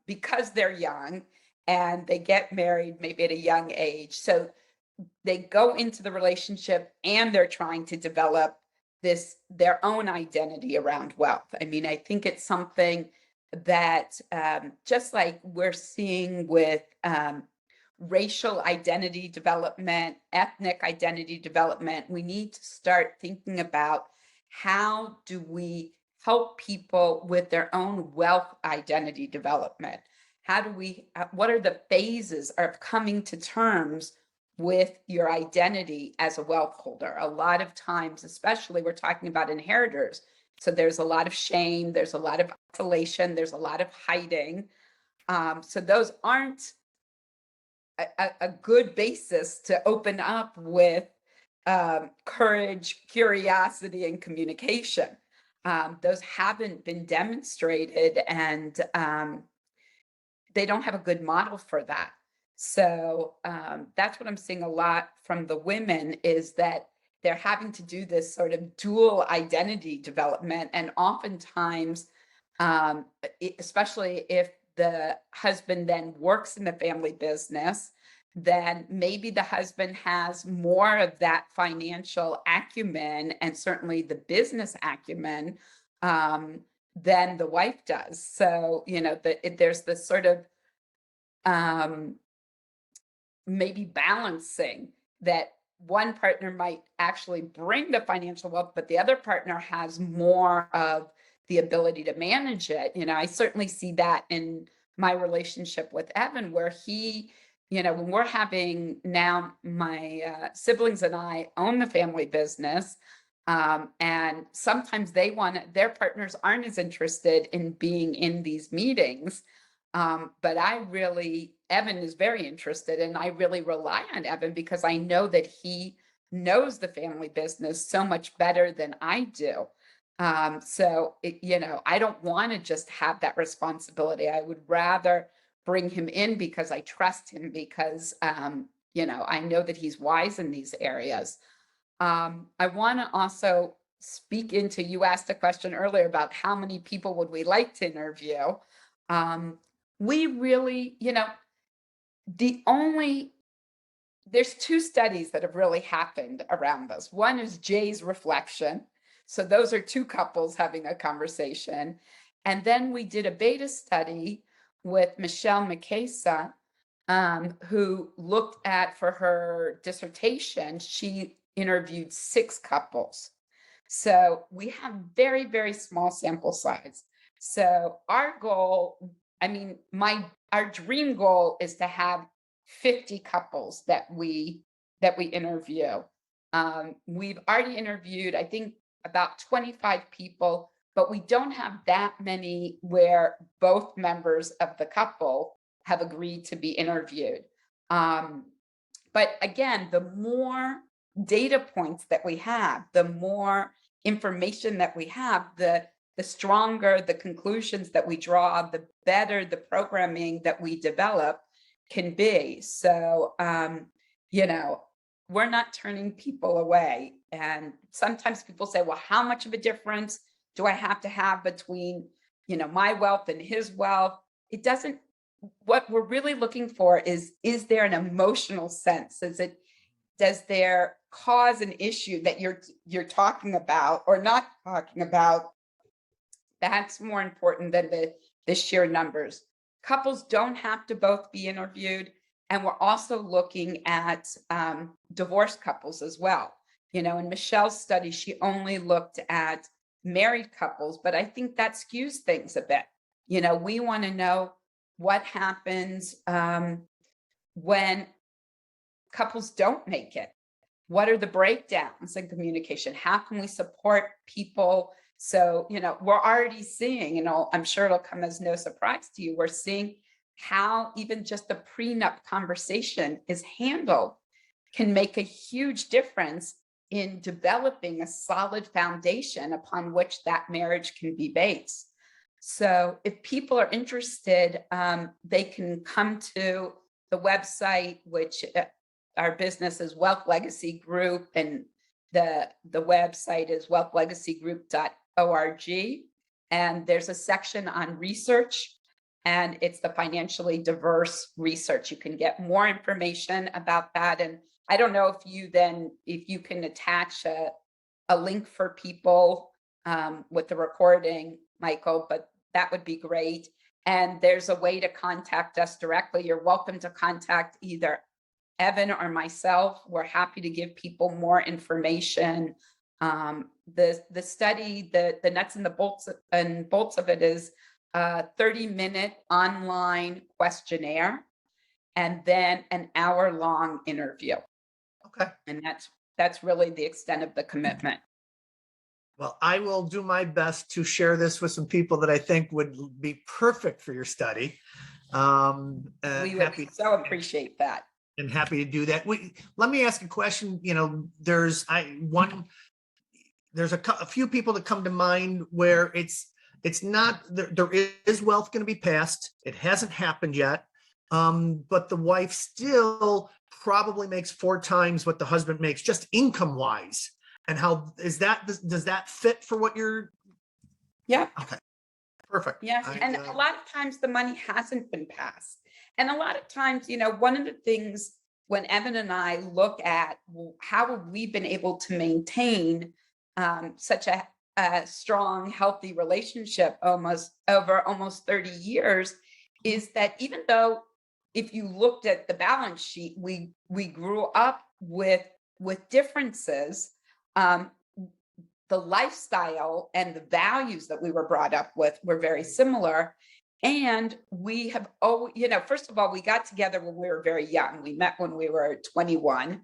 because they're young and they get married maybe at a young age. So they go into the relationship and they're trying to develop their own identity around wealth. I mean, I think it's something that, just like we're seeing with racial identity development, ethnic identity development, we need to start thinking about how do we help people with their own wealth identity development? How do we, what are the phases of coming to terms with your identity as a wealth holder? A lot of times, especially we're talking about inheritors. So there's a lot of shame, there's a lot of isolation, there's a lot of hiding. So those aren't a good basis to open up with courage, curiosity, and communication. Those haven't been demonstrated, and they don't have a good model for that. So that's what I'm seeing a lot from the women, is that they're having to do this sort of dual identity development. And oftentimes, especially if the husband then works in the family business, then maybe the husband has more of that financial acumen and certainly the business acumen than the wife does. So, there's this sort of maybe balancing that one partner might actually bring the financial wealth, but the other partner has more of the ability to manage it. I certainly see that in my relationship with Evan, where he, when we're having now, my siblings and I own the family business. And sometimes their partners aren't as interested in being in these meetings. But Evan is very interested, and I really rely on Evan because I know that he knows the family business so much better than I do. So I don't want to just have that responsibility. I would rather bring him in because I trust him, because I know that he's wise in these areas. I want to also speak into, you asked a question earlier about how many people would we like to interview. We really, there's two studies that have really happened around this. One is Jay's reflection. So those are two couples having a conversation. And then we did a beta study with Michelle McCasa, who looked at, for her dissertation, she interviewed 6 couples. So we have very, very small sample size. So our goal, our dream goal is to have 50 couples that we interview. We've already interviewed, I think, about 25 people, but we don't have that many where both members of the couple have agreed to be interviewed. But again, the more data points that we have, the more information that we have, the stronger the conclusions that we draw, the better the programming that we develop can be. So, we're not turning people away. And sometimes people say, well, how much of a difference do I have to have between, my wealth and his wealth? It doesn't, what we're really looking for is there an emotional sense? Does there cause an issue that you're talking about or not talking about? That's more important than the sheer numbers. Couples don't have to both be interviewed. And we're also looking at divorced couples as well. In Michelle's study, she only looked at married couples, but I think that skews things a bit. We want to know what happens when couples don't make it. What are the breakdowns in communication? How can we support people? So, we're already seeing, I'm sure it'll come as no surprise to you, we're seeing how even just the prenup conversation is handled can make a huge difference in developing a solid foundation upon which that marriage can be based. So if people are interested, they can come to the website, which our business is Wealth Legacy Group, and the website is wealthlegacygroup.org. And there's a section on research, and it's the financially diverse research. You can get more information about that. And I don't know if you can attach a link for people with the recording, Michael, but that would be great. And there's a way to contact us directly. You're welcome to contact either Evan or myself. We're happy to give people more information. The study, the nuts and the bolts of it is a 30-minute online questionnaire, and then an hour-long interview. Okay. And that's really the extent of the commitment. Well, I will do my best to share this with some people that I think would be perfect for your study. We would so appreciate that. And happy to do that. Let me ask a question. There's a few people that come to mind where it's not, there is wealth going to be passed. It hasn't happened yet. But the wife still probably makes 4 times what the husband makes, just income wise. And how does that fit for what you're? Yeah. Okay. Perfect. Yes. And a lot of times the money hasn't been passed. And a lot of times, one of the things when Evan and I look at how have we been able to maintain such a strong, healthy relationship over almost 30 years, is that even though if you looked at the balance sheet, we grew up with differences, the lifestyle and the values that we were brought up with were very similar. And we have, first of all, we got together when we were very young. We met when we were 21.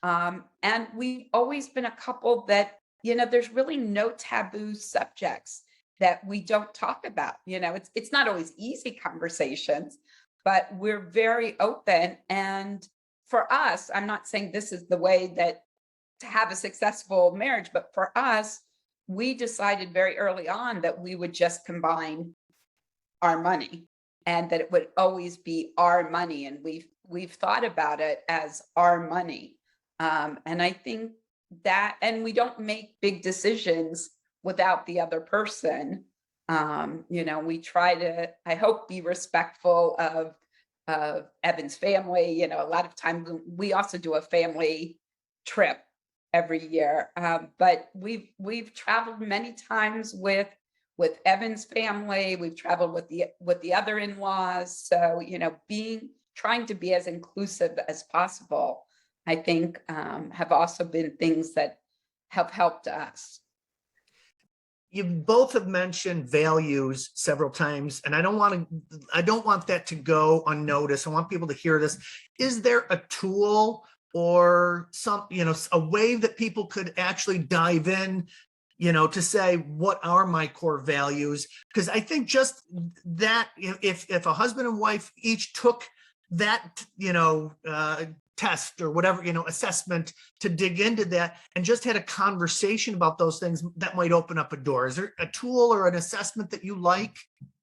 And we've always been a couple that, there's really no taboo subjects that we don't talk about. It's not always easy conversations, but we're very open. And for us, I'm not saying this is the way that to have a successful marriage, but for us, we decided very early on that we would just combine our money, and that it would always be our money. And we've thought about it as our money. And I think that, and we don't make big decisions without the other person. We try to, I hope, be respectful of Evan's family. A lot of times we also do a family trip every year. But we've traveled many times with Evan's family. We've traveled with the other in-laws. So, trying to be as inclusive as possible, I think, have also been things that have helped us. You both have mentioned values several times, and I don't want that to go unnoticed. I want people to hear this. Is there a tool or a way that people could actually dive in, to say, what are my core values? Because I think just that, if a husband and wife each took that, test or whatever, assessment to dig into that and just had a conversation about those things, that might open up a door. Is there a tool or an assessment that you like?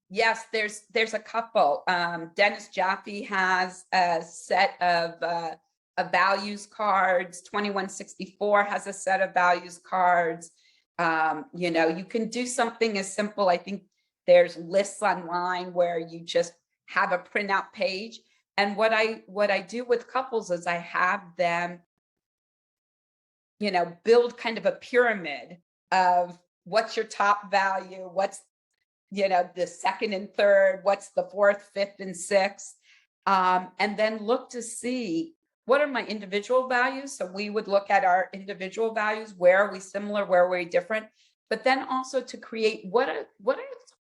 Yes, there's a couple. Dennis Jaffe has a set of values cards. 2164 has a set of values cards. You can do something as simple. I think there's lists online where you just have a printout page. And what I do with couples is I have them, build kind of a pyramid of what's your top value, what's, the second and third, what's the fourth, fifth, and sixth, and then look to see what are my individual values. So we would look at our individual values. Where are we similar? Where are we different? But then also to create what is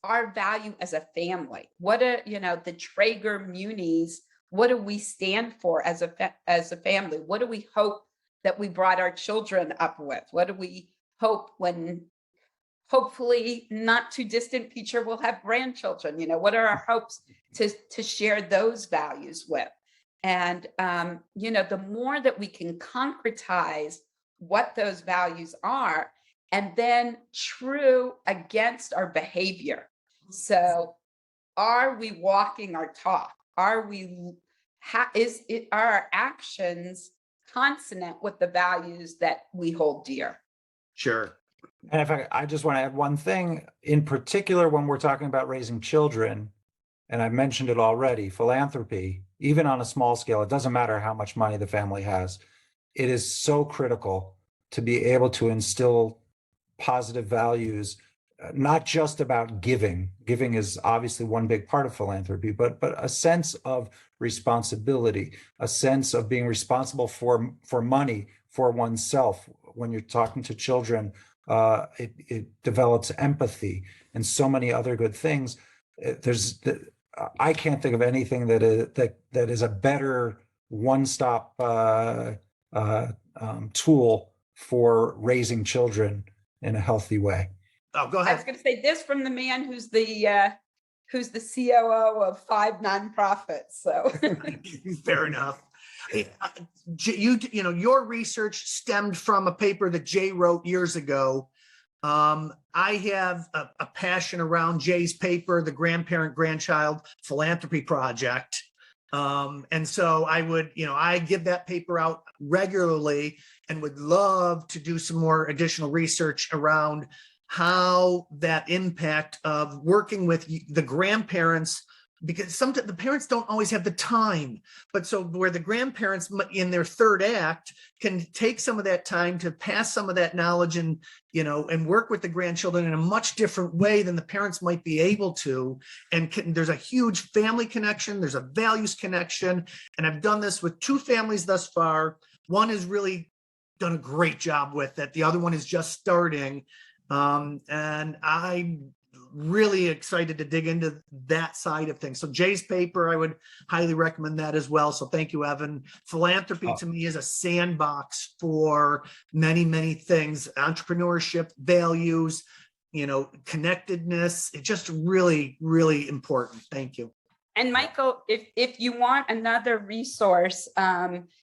our value as a family? What are, the Traeger-Muneys? What do we stand for as a family? What do we hope that we brought our children up with? What do we hope when, hopefully not too distant future, we'll have grandchildren? What are our hopes to share those values with? And, the more that we can concretize what those values are, and then true against our behavior. So are we walking our talk? Are our actions consonant with the values that we hold dear? Sure. And if I just want to add one thing in particular, when we're talking about raising children, and I mentioned it already, philanthropy, even on a small scale, it doesn't matter how much money the family has. It is so critical to be able to instill positive values, not just about giving. Giving is obviously one big part of philanthropy, but a sense of responsibility, a sense of being responsible for money, for oneself. When you're talking to children, it develops empathy and so many other good things. I can't think of anything that is a better one-stop tool for raising children in a healthy way. Oh, go I ahead. was going to say this from the man who's the COO of 5 nonprofits. So Fair enough. Your research stemmed from a paper that Jay wrote years ago. I have a passion around Jay's paper, the Grandparent-Grandchild Philanthropy Project. And so I give that paper out regularly and would love to do some more additional research around how that impact of working with the grandparents, because sometimes the parents don't always have the time, but so where the grandparents in their third act can take some of that time to pass some of that knowledge and work with the grandchildren in a much different way than the parents might be able to. And there's a huge family connection, there's a values connection. And I've done this with 2 families thus far. One has really done a great job with it. The other one is just starting. And I'm really excited to dig into that side of things. So Jay's paper, I would highly recommend that as well. So thank you, Evan. Philanthropy to me is a sandbox for many, many things: entrepreneurship, values, connectedness. It's just really, really important. Thank you. And Michael, if you want another resource,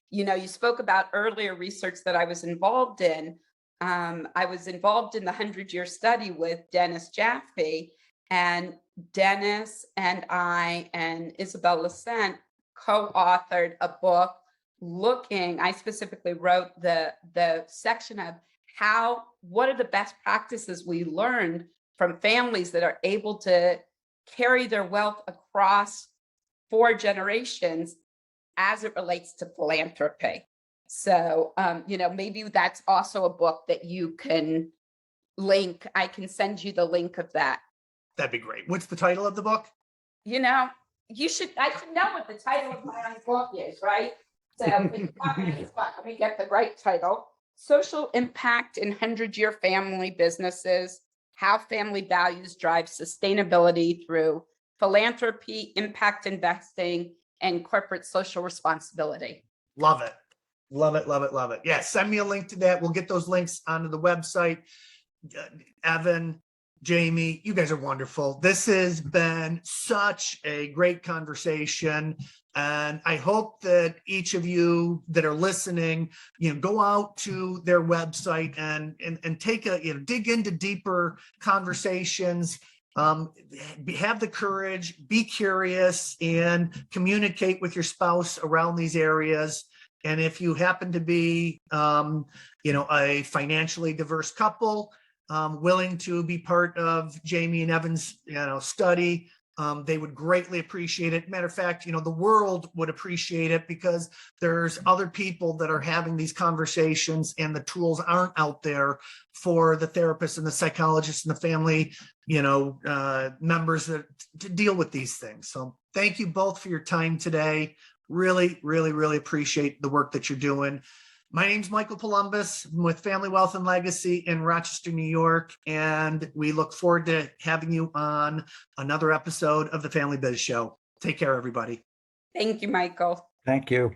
you spoke about earlier research that I was involved in. I was involved in the 100-year study with Dennis Jaffe, and Dennis and I and Isabel Lassent co-authored a book I specifically wrote the section of what are the best practices we learned from families that are able to carry their wealth across 4 generations as it relates to philanthropy. So, maybe that's also a book that you can link. I can send you the link of that. That'd be great. What's the title of the book? I should know what the title of my own book is, right? So let me get the right title. Social Impact in 100-Year Family Businesses: How Family Values Drive Sustainability Through Philanthropy, Impact Investing, and Corporate Social Responsibility. Love it. Love it, love it, love it. Yeah, send me a link to that. We'll get those links onto the website. Evan, Jamie, you guys are wonderful. This has been such a great conversation. And I hope that each of you that are listening, go out to their website and take dig into deeper conversations. Have the courage, be curious, and communicate with your spouse around these areas. And if you happen to be, a financially diverse couple, willing to be part of Jamie and Evan's, study, they would greatly appreciate it. Matter of fact, the world would appreciate it, because there's other people that are having these conversations and the tools aren't out there for the therapists and the psychologists and the family, members to deal with these things. So thank you both for your time today. Really, really, really appreciate the work that you're doing. My name's Michael Palumbos. I'm with Family Wealth and Legacy in Rochester, New York, and we look forward to having you on another episode of the Family Biz Show. Take care, everybody. Thank you, Michael. Thank you.